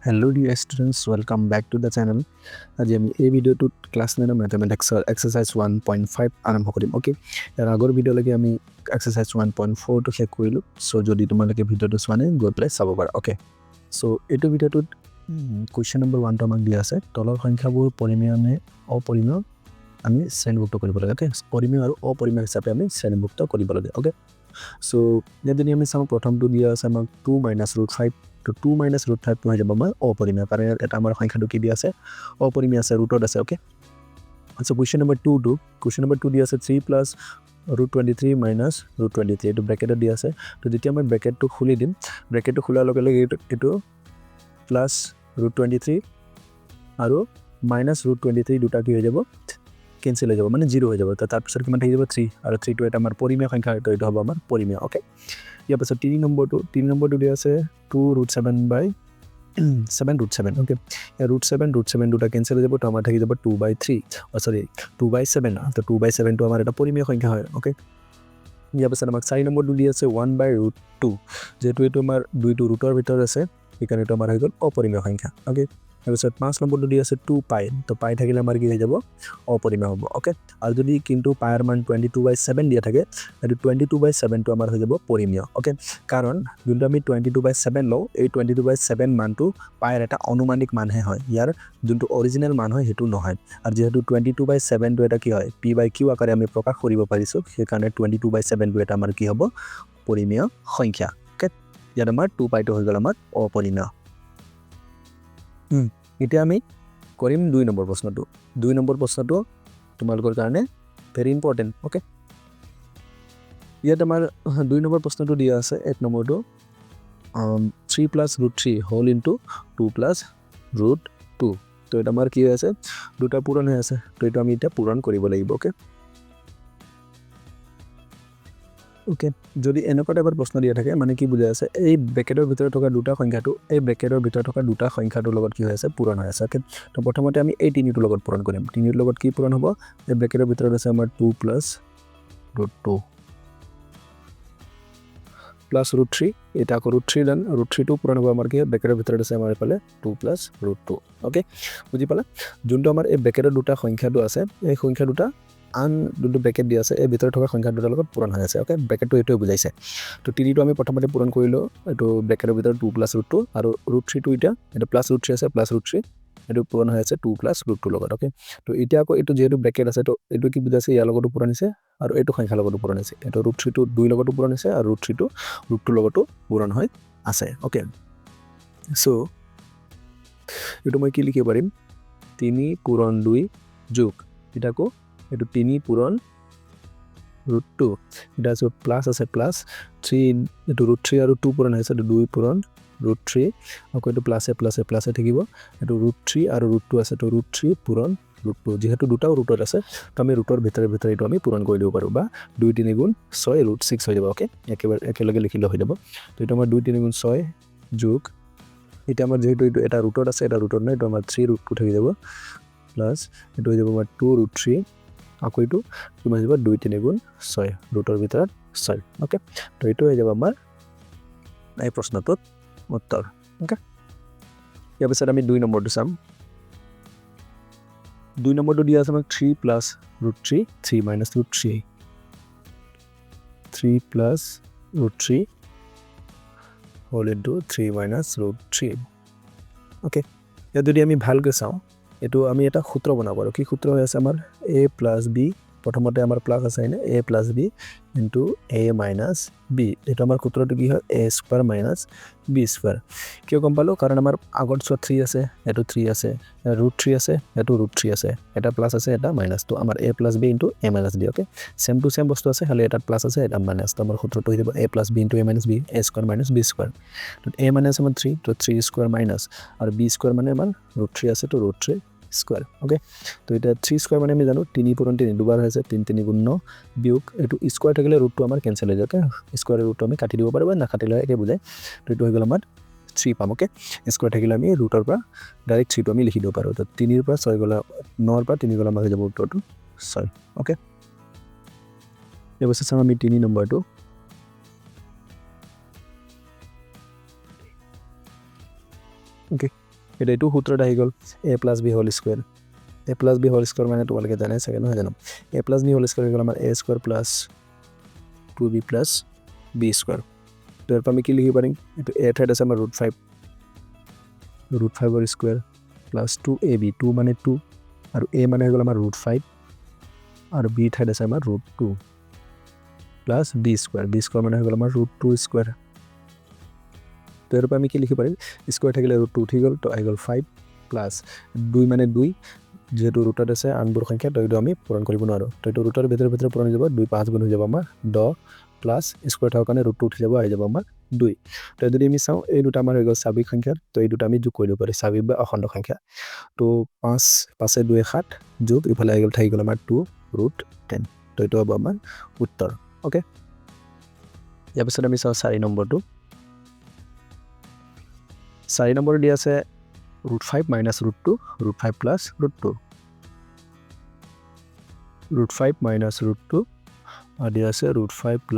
Hello dear students, welcome back to the channel. আজি আমি এই ভিডিওটোত ক্লাস 9 ম্যাথমেটিক্সৰ এক্সাৰসাইজ 1.5 আৰম্ভ কৰিম। ওকে, ইয়াৰ আগৰ ভিডিওলৈকে আমি এক্সাৰসাইজ 1.4 টো শেষ কৰিলো। সো যদি তোমালোকে ভিডিওটো চোৱা নাই গৈ পেলাই চাব পাৰা। ওকে, সো এইটো ভিডিওটোত কোৱেশ্চন নম্বৰ 1 টো আমাক দিয়া আছে। তলৰ সংখ্যাবোৰ পৰিমেয় নে অপৰিমেয় আমি শ্ৰেণীভুক্ত কৰিব লাগে। ওকে, পৰিমেয় আৰু অপৰিমেয় হিচাপে আমি শ্ৰেণীভুক্ত কৰিব লাগে। ওকে, সো যদি আমি চাওঁ প্ৰথমটো দিয়া আছে আমাক 2 - √5 তো 2 - √5 টো হৈ যাব আমাৰ অপৰিমেয়, কাৰণ এটা আমাৰ সংখ্যাটো কি দিয়া আছে অপৰিমেয় আছে, ৰুটত আছে। ওকে, সো কোৱেশ্চন নম্বৰ 2 দিয়া আছে 3 + √23 - √23 এইটো ব্ৰেকেটত দিয়া আছে। তো যেতিয়া মই ব্ৰেকেটটো খুলি দিম, ব্ৰেকেটটো খোলাৰ লগে লগে এইটো প্লাস √23 আৰু মাইনাস √23 দুটা কি হৈ যাব কেনসেল হৈ যাব, মানে 0 হৈ যাব। তো তাৰ পিছত কিমান থাকি যাব 3, আৰু 3 টো এটা আমাৰ পৰিমেয় সংখ্যা, এইটো হ'ব আমাৰ পৰিমেয়। ওকে, ইয়াৰ পাছত 3 নম্বৰটো দিয়া আছে 2√7/7 ওকে, √7 দুটা কেনসেল হৈ যাব। তো আমাৰ থাকি যাব 2/3 2/7। তো 2/7 টো আমাৰ এটা পৰিমেয় সংখ্যা হয়। ওকে, ইয়াৰ পাছত আমাক 4 নম্বৰটো দি আছে 1/√2, যেহেতু এইটো আমাৰ দুইটো ৰুটৰ ভিতৰত আছে সেইকাৰণে এইটো আমাৰ হৈ গ'ল অপৰিমেয় সংখ্যা। ওকে, তাৰপিছত 5 নম্বৰটো দি আছে 2π, তো পাই থাকিলে আমাৰ কি হৈ যাব অপৰিমেয় হ'ব। ওকে, আৰু যদি কিন্তু পাইৰ মান 22/7 দিয়া থাকে, এইটো 22/7 টো আমাৰ হৈ যাব পৰিমেয়। ওকে, কাৰণ যোনটো আমি 22/7 লওঁ, এই 22/7 মানটো পাইৰ এটা অনুমানিক মানহে হয়, ইয়াৰ যোনটো অৰিজিনেল মান হয় সেইটো নহয়। আৰু যেহেতু 22/7 টো এটা কি হয় p/q আকাৰে আমি প্ৰকাশ কৰিব পাৰিছোঁ, সেইকাৰণে 22/7 টো এটা আমাৰ কি হ'ব পৰিমেয় সংখ্যা। ওকে, ইয়াত আমাৰ 2π টো হৈ গ'ল আমাৰ অপৰিমেয়। এতিয়া আমি কৰিম 2 নম্বৰ প্ৰশ্নটো। 2 নম্বৰ প্ৰশ্নটো তোমালোকৰ কাৰণে ভেৰি ইম্পৰ্টেণ্ট। ওকে, ইয়াত আমাৰ 2 নম্বৰ প্ৰশ্নটো দিয়া আছে 1 নম্বৰটো 3 + √3 হোল ইনটু 2 + √2। তো এটা আমাৰ কি হৈ আছে দুটা পূৰণ হৈ আছে, তো এইটো আমি এতিয়া পূৰণ কৰিব লাগিব। ওকে, ওকে, যদি এনেকুৱা টাইপৰ প্ৰশ্ন দিয়া থাকে মানে কি বুজাই আছে, এই ব্ৰেকেটৰ ভিতৰত থকা দুটা সংখ্যাটো এই ব্ৰেকেটৰ ভিতৰত থকা দুটা সংখ্যাটোৰ লগত কি হৈ আছে পূৰণ হৈ আছে। ওকে, তো প্ৰথমতে আমি এই তিনিটোৰ লগত পূৰণ কৰিম। তিনিৰ লগত কি পূৰণ হ'ব, এই ব্ৰেকেটৰ ভিতৰত আছে আমাৰ 2 + √2 প্লাস √3, এটা আকৌ √3 দেন √3 টো পূৰণ হ'ব আমাৰ কি ব্ৰেকেটৰ ভিতৰত আছে আমাৰ এইফালে 2 + √2। ওকে, বুজি পালা? যোনটো আমাৰ এই ব্ৰেকেটৰ দুটা সংখ্যাটো আছে, এই সংখ্যা দুটা আন যোনটো ব্ৰেকেট দিয়া আছে এই ভিতৰত থকা সংখ্যা দুটাৰ লগত পূৰণ হৈ আছে। ওকে, ব্ৰেকেটটো এইটোৱে বুজাইছে। তো 3টো আমি প্ৰথমতে পূৰণ কৰিলোঁ, এইটো ব্ৰেকেটৰ ভিতৰত 2 + √2, আৰু √3 টো এতিয়া এইটো প্লাস √3 আছে, প্লাস √3 এইটো পূৰণ হৈ আছে 2 + √2 লগত। ওকে, তো এতিয়া আকৌ এইটো যিহেতু ব্ৰেকেট আছে, তো এইটো কি বুজাইছে ইয়াৰ লগতো পূৰণ হৈছে আৰু এইটো সংখ্যাৰ লগতো পূৰণ হৈছে। এইটো √3 টো 2 লগতো পূৰণ হৈছে আৰু √3 টো √2 লগতো পূৰণ হৈ আছে। ওকে, সো এইটো মই কি লিখিব পাৰিম 3 পূৰণ 2 যোগ এটা আকৌ এইটো 3 পূৰণ √2, এটা আছে প্লাস আছে প্লাস 3, এইটো √3 আৰু 2 পূৰণ হৈছে, এইটো 2 পূৰণ √3, আকৌ এইটো প্লাসে থাকিব, এইটো √3 আৰু √2 আছে, তো √3 পূৰণ √2, যেহেতু দুটাও ৰুটত আছে তো আমি ৰুটৰ ভিতৰে এইটো আমি পূৰণ কৰি দিব পাৰোঁ, বা 2 × 3 = 6 √6 হৈ যাব। ওকে, একেলগে লিখিলে হৈ যাব। তো এইটো আমাৰ 2 × 3 = 6 যোগ, এটা আমাৰ যেহেতু এইটো এটা ৰুটত আছে, এটা ৰুটত নাই, তো আমাৰ 3 √2 থাকি যাব, প্লাস এইটো হৈ যাব আমাৰ 2 √3, আকৌ এইটো কিমান যাব 2 × 3 = 6 ৰুটৰ ভিতৰত 6। ওকে, তো এইটো হৈ যাব আমাৰ এই প্ৰশ্নটোৰ উত্তৰ। ওকে, ইয়াৰ পিছত আমি 2 নম্বৰটো চাম। 2 নম্বৰটো দিয়া আছে আমাক 3 + √3 3 - √3 3 + √3 হোল ইনটু 3 - √3। ওকে, ইয়াত যদি আমি ভালকৈ চাওঁ, এইটো আমি এটা সূত্ৰ বনাব পাৰোঁ। কি সূত্ৰ হৈ আছে আমাৰ a + b, প্ৰথমতে আমাৰ প্লাস আছে এনে a + b into a - b, এইটো আমাৰ সূত্ৰটো কি হয় a² - b²। কিয় গম পালোঁ, কাৰণ আমাৰ আগত চোৱা 3 আছে, এইটো 3 আছে, √3 আছে, এইটো √3 আছে, এটা প্লাস আছে এটা মাইনাস, তো আমাৰ a + b into a - b। Okay, same to same বস্তু আছে, খালি এটা প্লাস আছে এটা মাইনাস, তো আমাৰ সূত্ৰটো হৈ যাব a + b into a - b, a² - b²। তো a মানে আছে আমাৰ 3, তো 3² মাইনাস, আৰু b² মানে আমাৰ √3 আছে, তো √3²। ওকে, তো এটা 3² মানে আমি জানো 3 পূৰণ 3 দুবাৰ হৈছে, 3 × 3 = 9 বিয়োগ এইটো স্কোয়াৰ থাকিলে ৰুটটো আমাৰ কেনসেল হৈ যায়। ওকে, স্কোয়াৰ ৰুটটো আমি কাটি দিব পাৰোঁ বা নাকাটিলে একে বুজায়। তো এইটো হৈ গ'ল আমাৰ 3 পাম। ওকে, স্কোয়াৰ থাকিলে আমি ৰুটৰ পৰা ডাইৰেক্ট 3টো আমি লিখি দিব পাৰোঁ। তো 3 পৰা 6 গ'লে 9 পৰা 3 গ'লে আমাৰ হৈ যাব উত্তৰটো 6। ওকে, এবছৰ চাম আমি 3 নম্বৰটো। ওকে, এটা এইটো সূত্ৰত আহি গ'ল a + b whole square a + b whole square মানে তোমালোকে জানাই চাগে নহয় জানো a + b হোল স্কয়াৰ হৈ গ'ল আমাৰ a square + 2b + b square তো এৰ আমি কি লিখিব পাৰিম এটো a ঠাইত আছে আমাৰ √5 √5 স্কয়াৰ + 2ab 2 মানে 2 আৰু a মানে হৈ গ'ল আমাৰ √5 আৰু b ঠাইত আছে আমাৰ √2 + b স্কয়াৰ মানে হৈ গ'ল আমাৰ √2 স্কয়াৰ তো এৰ আমি কি লিখিব পাৰিম স্কয়াৰ থাকিলে √2 উঠি গ'ল তো আহি গ'ল 5 + 2 মানে 2 যেহেতু ৰুটত আছে আনবোৰ সংখ্যা তো এইটো আমি পূৰণ কৰিব নোৱাৰো তো এইটো ৰুটৰ ভিতৰে পূৰণ হৈ যাব 2 5 গুণ হৈ যাব আমাৰ 10 প্লাস স্কয়াৰ থাকাৰ কাৰণে √2 উঠি যাব আহি যাব আমাৰ 2 তো যদি আমি চাওঁ এই দুটা আমাৰ হৈ গ'ল স্বাভাৱিক সংখ্যা তো এই দুটা আমি যোগ কৰিব পাৰি স্বাভাৱিক বা অখণ্ড সংখ্যা তো 5 5 2 7 যোগ ইফালে আহি গ'ল থাকি গ'ল আমাৰ 2√10 তো এইটো হ'ব আমাৰ উত্তৰ ওকে ইয়াৰ পিছত আমি চাওঁ 4 নম্বৰটো 4 নম্বৰ দি আছে √5 - √2 √5 + √2 √5 - √2 আৰু দি আছে √5 +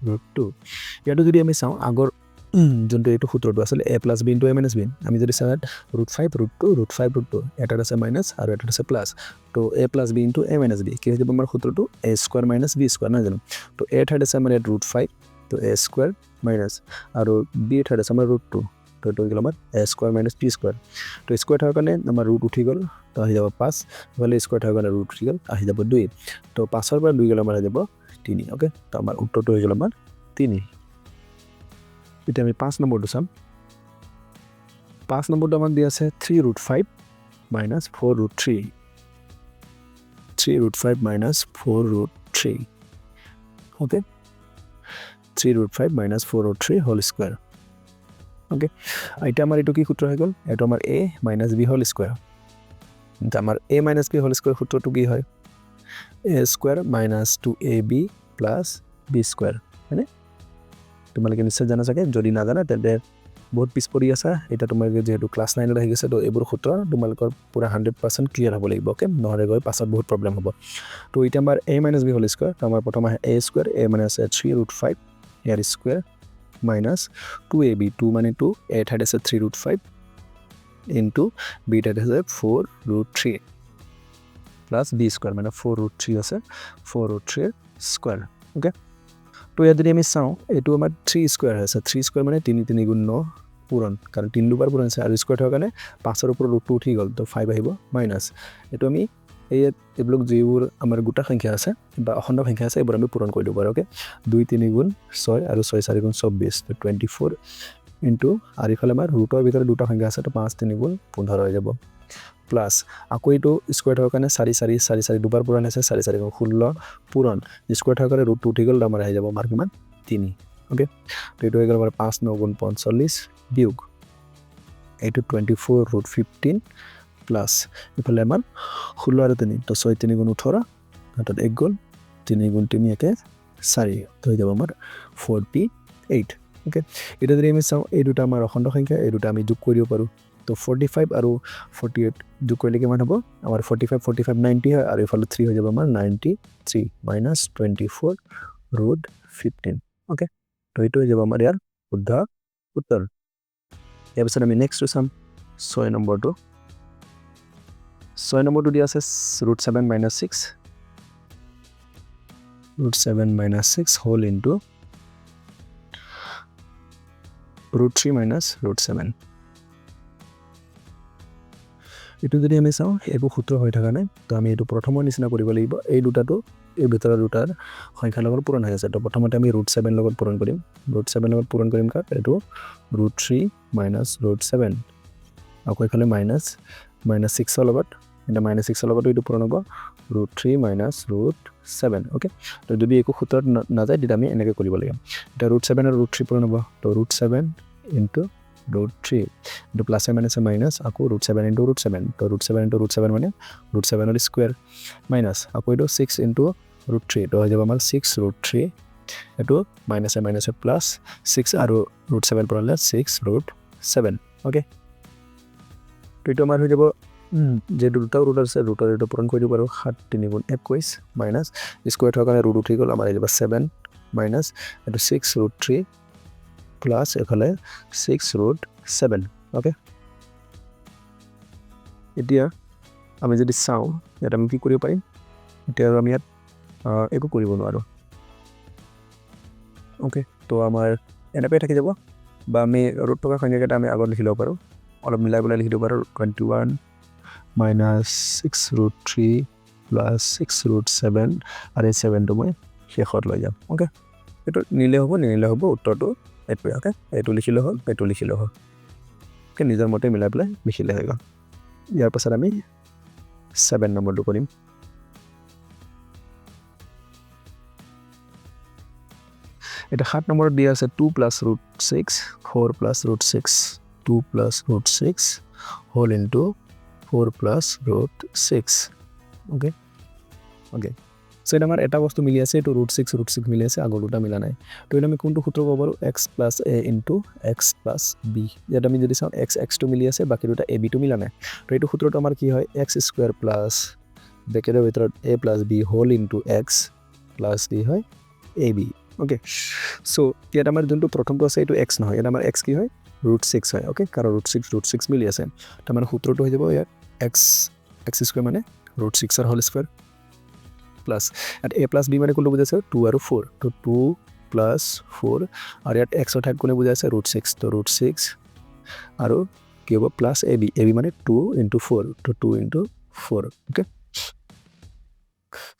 √2 ইয়াতো যদি আমি চাওঁ আগৰ যোনটো এইটো সূত্ৰটো আছিল a + b * a - b আমি যদি চাওঁ √5 √2 √5 √2 এটাত আছে মাইনাস আৰু এটাত আছে প্লাস তো a + b * a - b কি হৈ যাব আমাৰ সূত্ৰটো a² - b² নহয় জানো তো a ঠাইত আছে আমাৰ √5 তো a² মাইনাস আৰু b ঠাইত আছে আমাৰ √2 তো এইটো হৈ গ'ল আমাৰ a² - b² তো স্কয়াৰ থাকাৰ কাৰণে আমাৰ ৰুট উঠি গ'ল তো আহি যাব 5 ইফালে স্কয়াৰ থাকাৰ কাৰণে ৰুট উঠি গ'ল আহি যাব 2 তো 5 ৰ পৰা 2 গ'লে আমাৰ আহি যাব 3 ওকে তো আমাৰ উত্তৰটো হৈ গ'ল আমাৰ 3 এতিয়া আমি 5 নম্বৰটো চাম 5 নম্বৰটো আমাক দি আছে 3√5 - 4√3 3√5 - 4√3 ওকে 3√5 - 4√3 হোল স্কয়াৰ ওকে এটা আমাৰ এটো কি সূত্ৰ হৈ গ'ল এটো আমাৰ a - b হোল স্কয়াৰ এটা আমাৰ a - b হোল স্কয়াৰ সূত্ৰটো কি হয় a² - 2ab + b² হয়নে তোমালোকে নিশ্চয় জানা চাগে যদি নাজানা তেন্তে বহুত পিছ পৰি আছা এটা তোমালোকে যেহেতু ক্লাস 9 ত আহি গৈছে তো এইবোৰ সূত্ৰ তোমালোকৰ পুৰা 100% ক্লিয়াৰ হ'ব লাগিব ওকে নহলে গৈ পাছত বহুত প্ৰবলেম হ'ব তো এটা আমাৰ a - b হোল স্কয়াৰ তো আমাৰ প্ৰথম আহে a² a মানে আছে 3√5 ইয়াৰ স্কয়াৰ minus 2ab 2 মানে 2 a ঠাইত আছে 3√5 into b ঠাইত আছে 4√3 plus b² মানে 4√3 আছে 4√3 স্কয়াৰ ওকে তো ইয়াত যদি আমি চাওঁ এটো আমাৰ 3² আছে 3² মানে 3 3 গুণ 9 পূৰণ কাৰণ 3 দুবাৰ পূৰণ আছে আৰু স্কয়াৰ থাকাৰ কাৰণে 5 ৰ ওপৰত √2 উঠি গ'ল তো 5 আহিব মাইনাস এটো আমি এইবিলাক যিবোৰ আমাৰ গোটা সংখ্যা আছে বা অখণ্ড সংখ্যা আছে এইবোৰ আমি পূৰণ কৰি দিব পাৰো ওকে 2 3 গুণ 6 আৰু 6 4 গুণ 24 তো 24 ইনটু আৰু ইফালে আমাৰ ৰুটৰ ভিতৰত দুটা সংখ্যা আছে তো 5 3 গুণ 15 হৈ যাব প্লাস আকৌ এইটো স্কয়াৰ থাকাৰ কাৰণে 4 4 4 4 দুবাৰ পূৰণ আছে 4 4 গুণ 16 পূৰণ স্কয়াৰ থাকাৰ কাৰণে √2 উঠি গ'ল আমাৰ আহি যাব আমাৰ কিমান 3 ওকে তো এইটো হৈ গ'ল আমাৰ 5 9 গুণ 45 বিয়োগ এইটো 24√15 প্লাস ইফালে আমাৰ 16 আৰু 3 তো 6 3 গুণ 18 অর্থাৎ 1 গুণ 3 গুণ 3 একে 4 তো হৈ যাব আমাৰ 48 ওকে এটা যদি আমি চাওঁ এই দুটা আমাৰ অখণ্ড সংখ্যা এই দুটা আমি যোগ কৰিব পাৰো তো 45 আৰু 48 যোগ কৰিলে কিমান হ'ব আমাৰ 45 45 90 হয় আৰু ইফালে 3 হৈ যাব আমাৰ 93 minus 24√15 ওকে তো এইটো হৈ যাব আমাৰ ইয়াৰ শুদ্ধ উত্তৰ ইয়াৰ পিছত আমি নেক্সট চাম 6 নম্বৰটো 6 নম্বৰটো দি আছে √7 - 6 √7 - 6 হোল ইনটু √3 - √7 এটো যদি আমি চাওঁ এইটো সূত্ৰ হৈ থকা নাই তো আমি এটো প্ৰথমৰ নিচিনা কৰিব লাগিব এই দুটাটো এই ভিতৰৰ দুটাৰ সংখ্যা লগত পূৰণ হৈ আছে তো প্ৰথমতে আমি √7 লগত পূৰণ কৰিম √7 লগত পূৰণ কৰিম কাক এটো √3 - √7 আকৌ ইফালে মাইনাস 6 ৰ লগত এটা -6 ৰ লগত এইটো পূৰণ হ'ব √3 - √7 ওকে তো যদি একো সূত্ৰত নাযায় তেতিয়া আমি এনেকৈ কৰিব লাগিব এটা √7 আৰু √3 পূৰণ হ'ব তো √7 into √3 into plus minus minus আকৌ √7 into √7 তো √7 into √7 মানে √7 ৰ স্কয়াৰ মাইনাস আকৌ এইটো 6 into √3 তো হৈ যাব আমাৰ 6√3 এটো মাইনাস মাইনাস প্লাস 6 আৰু √7 পূৰণলে 6√7 ওকে তো এইটো আমাৰ হৈ যাব যে দুটা ৰুট আছে ৰুটৰ এটা পূৰণ কৰি দিব পাৰো 7 3 গুণ 21 মাইনাস স্কয়াৰ থাকাৰ কাৰণে ৰুট উঠি গ'ল আমাৰ হৈ যাব 7 মাইনাস এটো 6√3 প্লাস এফালে 6√7 ওকে এতিয়া আমি যদি চাওঁ ইয়াত আমি কি কৰিব পাৰিম এতিয়া আমি ইয়াত একো কৰিব নোৱাৰোঁ ওকে তো আমাৰ এনেকৈ থাকি যাব বা আমি ৰুট থকা সংখ্যাকেইটা আমি আগত লিখি ল'ব পাৰোঁ অলপ মিলাই পেলাই লিখি দিব পাৰোঁ 21 minus 6 root 3 plus 6 root 7 আৰু এই 7টো মই শেষত লৈ যাম ওকে এইটো নিলে হ'ব উত্তৰটো এইটোৱে ওকে এইটো লিখিলে হ'ল এইটো লিখিলে হ'ল ওকে নিজৰ মতে মিলাই পেলাই লিখিলে হৈ গ'ল ইয়াৰ পাছত আমি 7 নম্বৰটো কৰিম এটা 7 নম্বৰত দিয়া আছে 2 plus root 6 4 plus root 6 2 plus root 6 whole into 4 plus root 6 okay so এটা আমাৰ এটা বস্তু মিলি আছে এটো root 6 মিলি আছে আগৰ দুটা মিলা নাই তো এটা আমি কোনটো সূত্ৰ পাব পাৰো x plus a into x plus b ইয়াত আমি যদি চাওঁ x টো মিলি আছে বাকি দুটা a b টো মিলা নাই তো এইটো সূত্ৰটো আমাৰ কি হয় x square plus ব্ৰেকেটৰ ভিতৰত a plus b whole into x plus d হয় ab okay so ইয়াত আমাৰ যোনটো প্ৰথমটো আছে এটো x নহয় এটা আমাৰ x কি হয় root 6 হয় okay কাৰণ root 6 মিলি আছে তো আমাৰ সূত্ৰটো হৈ যাব ইয়াত x square মানে root 6 ৰ whole square plus at a plus b মানে কোনটো বুজাইছে 2 আৰু 4 তো 2 plus 4 আৰু ইয়াত x ৰ ঠাইত কোনে বুজাইছে root 6 তো root 6 আৰু কি হ'ব plus ab মানে 2 into 4 তো 2 into 4 okay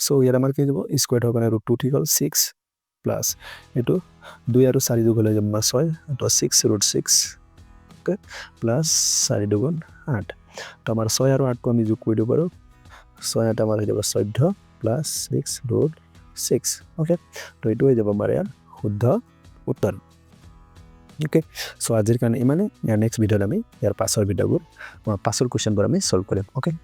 so ইয়াত আমাৰ কি হ'ব স্কয়াৰ হ'ব মানে root 2 ঠিক হ'ল 6 plus এটো 2 আৰু 4 যোগ হ'লে যাব 6 তো 6 root 6 okay plus 4 দুগুণ 8 তো আমাৰ 6 আৰু 8 কো আমি যোগ কৰি দিব পাৰো 6 এটা আমাৰ হৈ যাব 14 plus 6 root 6 okay তো এটো হৈ যাব আমাৰ ইয়াৰ শুদ্ধ উত্তৰ okay so আজিৰ কাৰণে ইমানে ইয়াৰ নেক্সট ভিডিঅ'ত আমি ইয়াৰ পাছৰ ভিডিঅ'বোৰ পাছৰ কোৱেশ্চনবোৰ আমি সলভ কৰিম okay